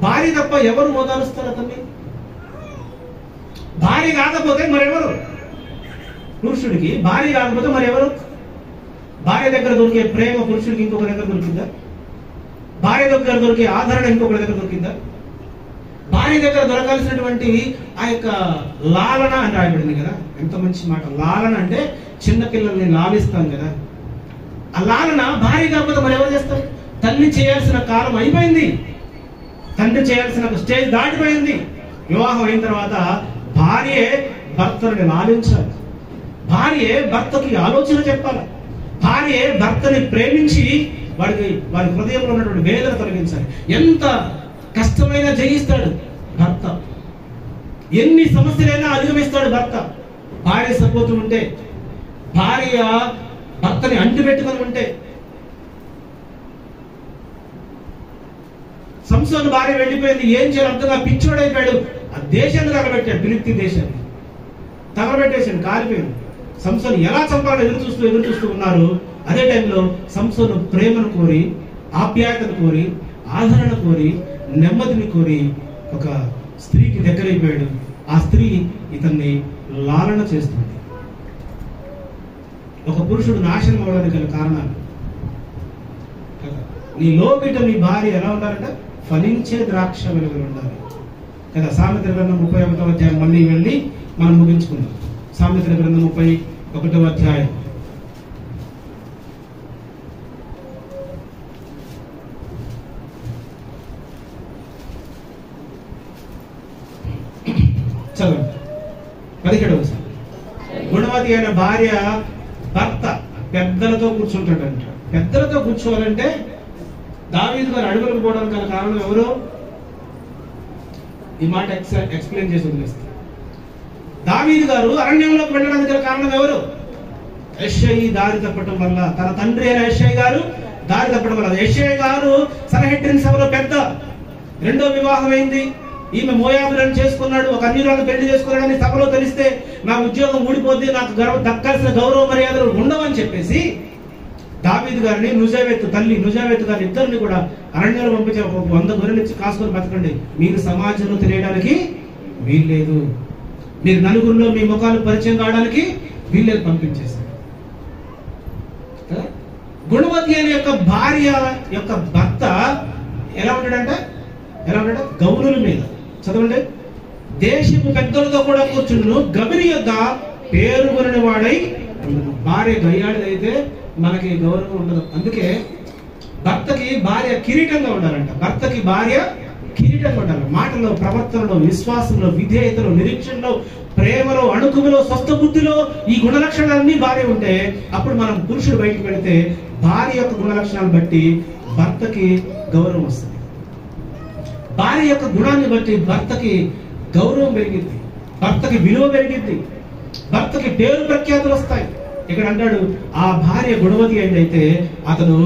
భార్య తప్ప ఎవరు ఓదారుస్తారు అతన్ని? భార్య కాకపోతే మరెవరు? పురుషుడికి భార్య కాకపోతే మరెవరు? భార్య దగ్గర దొరికే ప్రేమ పురుషుడికి ఇంకొక దగ్గర దొరికిందా? భార్య దగ్గర దొరికే ఆదరణ ఇంకొకరి దగ్గర దొరికిందా? భార్య దగ్గర దొరకాల్సినటువంటి ఆ యొక్క లాలన అని రాయబడింది కదా, ఎంత మంచి మాట. లాలన అంటే చిన్నపిల్లల్ని లాలిస్తాం కదా, ఆ లాలన భార్య కాకపోతే మరి ఎవరు చేస్తారు? తల్లి చేయాల్సిన కాలం అయిపోయింది, తండ్రి చేయాల్సిన స్టేజ్ దాటిపోయింది. వివాహం అయిన తర్వాత భార్యే భర్తని లాలించాలి, భార్యే భర్తకి ఆలోచన చెప్పాలి, భార్యే భర్తని ప్రేమించి వారి హృదయంలో ఉన్నటువంటి వేదన తొలగించాలి. ఎంత కష్టమైన జయిస్తాడు భర్త, ఎన్ని సమస్యలైనా అధిగమిస్తాడు భర్త. భార్య సపోర్ట్ ఉంటే, భార్య భర్తని అంటి పెట్టుకొని ఉంటే. సంసోను భార్య వెళ్ళిపోయింది, ఏం చేయాలి అర్థంగా పిచ్చోడైపోయాడు. ఆ దేశాన్ని తగలబెట్టాడు, ఫిలిష్తీ దేశాన్ని తగలబెట్టేసాడు, కాలిపోయింది. సంసోను ఎలా చంపాలని ఎదురు చూస్తూ ఉన్నారు. అదే టైంలో సంసోను ప్రేమను కోరి, ఆప్యాయతను కోరి, ఆదరణ కోరి, నెమ్మదిని కోరి ఒక స్త్రీకి దగ్గరైపోయాడు. ఆ స్త్రీ ఇతన్ని లాలన చేస్తుంది. ఒక పురుషుడు నాశనం అవడానికి గల కారణాలు కదా. నీ లోకిట నీ భార్య ఎలా ఉండాలంటే ఫలించే ద్రాక్ష వెలుగులు ఉండాలి కదా. సామెతల గ్రంథం 31వ అధ్యాయం మళ్ళీ వెళ్ళి మనం ముగించుకుందాం. సామెతల గ్రంథం 31వ అధ్యాయం చదవండి. 17వ గుణవతి అయిన భార్య భర్త పెద్దలతో కూర్చుంటాడంట. పెద్దలతో కూర్చోవాలంటే దావీదు గారు అడుగులకు పోవడానికి గల కారణం ఎవరు? ఈ మాట ఎక్స్ప్లెయిన్ చేసి వదిలేస్తారు. దావీదు గారు అరణ్యంలోకి వెళ్ళడానికి గల కారణం ఎవరు? యెషై దారి తప్పటం వల్ల, తన తండ్రి అయిన యెషై గారు దారి తప్పడం వల్ల. యెషై గారు సన్హెడ్రిన్ సభలో పెద్ద, రెండో వివాహం అయింది. ఈమె మోయాబులను చేసుకున్నాడు, ఒక అన్యురాలను పెళ్లి చేసుకున్నాడని సభలో తెలిస్తే నా ఉద్యోగం ఊడిపోద్ది, నాకు దక్కాల్సిన గౌరవ మర్యాదలు ఉండవని చెప్పేసి దావీదు గారిని తల్లి నుజావేతు గారి ఇద్దరిని కూడా అరణ్యంలో పంపించే 100 గొర్రెలు ఇచ్చి కాసుకొని బతకండి, మీరు సమాజంలో తెలియడానికి వీల్లేదు, మీరు నలుగురిలో మీ ముఖాలు పరిచయం కావడానికి వీల్లేదు పంపించేశారు. గుణవతి అనే యొక్క భార్య యొక్క భర్త ఎలా ఉంటాడంటే గౌరుల మీద. చదవండి. దేశపు పెద్దలతో కూడా కూర్చుండును, గవిని యొక్క పేరు కొనిన వాడై. భార్య గయ్యాడిదైతే మనకి గౌరవం ఉండదు. అందుకే భర్తకి భార్య కిరీటంగా ఉండాలంట. భర్తకి భార్య కిరీటంగా ఉండాలి. మాటలో, ప్రవర్తనలో, విశ్వాసంలో, విధేయతలో, నిరీక్షణలో, ప్రేమలో, అణుకువలో, స్వస్థ బుద్ధిలో ఈ గుణలక్షణాలన్నీ భార్య ఉంటే అప్పుడు మనం పురుషుడు బయటకు వెళితే భార్య యొక్క గుణలక్షణాలు బట్టి భర్తకి గౌరవం వస్తుంది. భార్య యొక్క గుణాన్ని బట్టి భర్తకి గౌరవం పెరిగింది, భర్తకి విలువ పెరిగింది, భర్తకి పేరు ప్రఖ్యాతులు వస్తాయి. ఇక్కడ అంటాడు ఆ భార్య గుణవతి అయితే అతను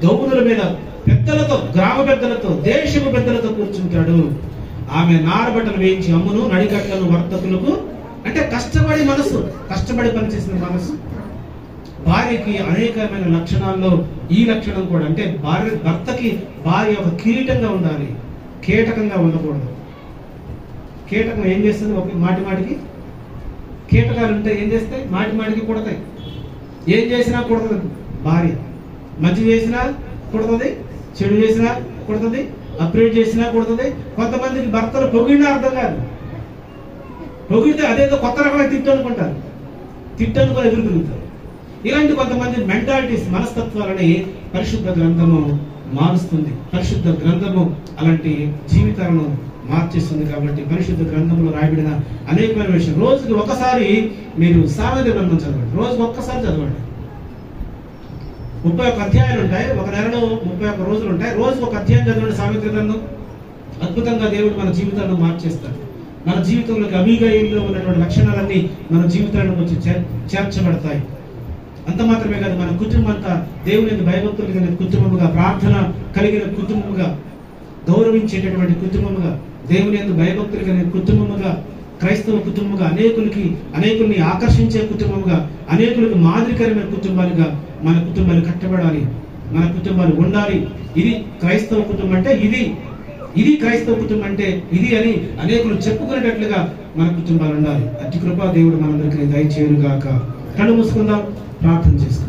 గౌరుల మీద పెద్దలతో, గ్రామ పెద్దలతో, దేశపు పెద్దలతో కూర్చుంటాడు. ఆమె నారబట్టలు వేయించి అమ్మును, నడికట్లను వర్తకులకు. అంటే కష్టపడి పనిచేసిన మనసు. భార్యకి అనేకమైన లక్షణాల్లో ఈ లక్షణం కూడా, అంటే భర్తకి భార్య ఒక కిరీటంగా ఉండాలి, కీటకంగా ఉండకూడదు. కీటకం ఏం చేస్తుంది? ఒక మాటికి కీటకాలు ఉంటే ఏం చేస్తాయి? మాటికి కుడతాయి. ఏం చేసినా కుడుతుంది భార్య. మంచి చేసినా కుడుతుంది, చెడు చేసినా కుడుతుంది, అప్గ్రేడ్ చేసినా కుడుతుంది. కొంతమందికి భర్తలు పొగిడినా అర్థం కాదు, పొగిడితే అదేదో కొత్త రకమైన తిట్టు అనుకుంటారు, తిట్టనుకొని ఎదురు తిరుగుతారు. ఇలాంటి కొంతమంది మెంటాలిటీస్, మనస్తత్వాలని పరిశుద్ధ గ్రంథము మారుస్తుంది. పరిశుద్ధ గ్రంథము అలాంటి జీవితాలను మార్చేస్తుంది. కాబట్టి పరిశుద్ధ గ్రంథంలో రాయబడిన అనేకమైన విషయం రోజుకి ఒకసారి మీరు సామెతల గ్రంథం చదవండి. రోజుకి ఒక్కసారి చదవండి. 31 అధ్యాయాలు ఉంటాయి, ఒక నెలలో 31 రోజులు ఉంటాయి. రోజుకి ఒక అధ్యాయం చదవండి సామెతల గ్రంథం. అద్భుతంగా దేవుడు మన జీవితాలను మార్చేస్తాడు. మన జీవితంలోకి అబీగయీలో ఉన్నటువంటి లక్షణాలన్నీ మన జీవితాలకు వచ్చి చేర్చబడతాయి. అంత మాత్రమే కాదు, మన కుటుంబం అంతా దేవుని భయభక్తులు కలిగిన కుటుంబముగా, ప్రార్థన కలిగిన కుటుంబముగా, గౌరవించేటటువంటి కుటుంబముగా, దేవుని యందు భయభక్తులు కలిగిన కుటుంబముగా, క్రైస్తవ కుటుంబముగా, అనేకుల్ని ఆకర్షించే కుటుంబముగా, అనేకులకు మాదిరికరమైన కుటుంబాలుగా మన కుటుంబాలు కట్టబడాలి, మన కుటుంబాలు ఉండాలి. ఇది క్రైస్తవ కుటుంబం అంటే ఇది. ఇది క్రైస్తవ కుటుంబం అంటే ఇది అని అనేకులు చెప్పుకునేటట్లుగా మన కుటుంబాలు ఉండాలి. అట్టి కృపా దేవుడు మనందరికీ దయచేయును గాక. కళ్ళు మూసుకుందాం, ప్రార్థన చేసుకుందాం.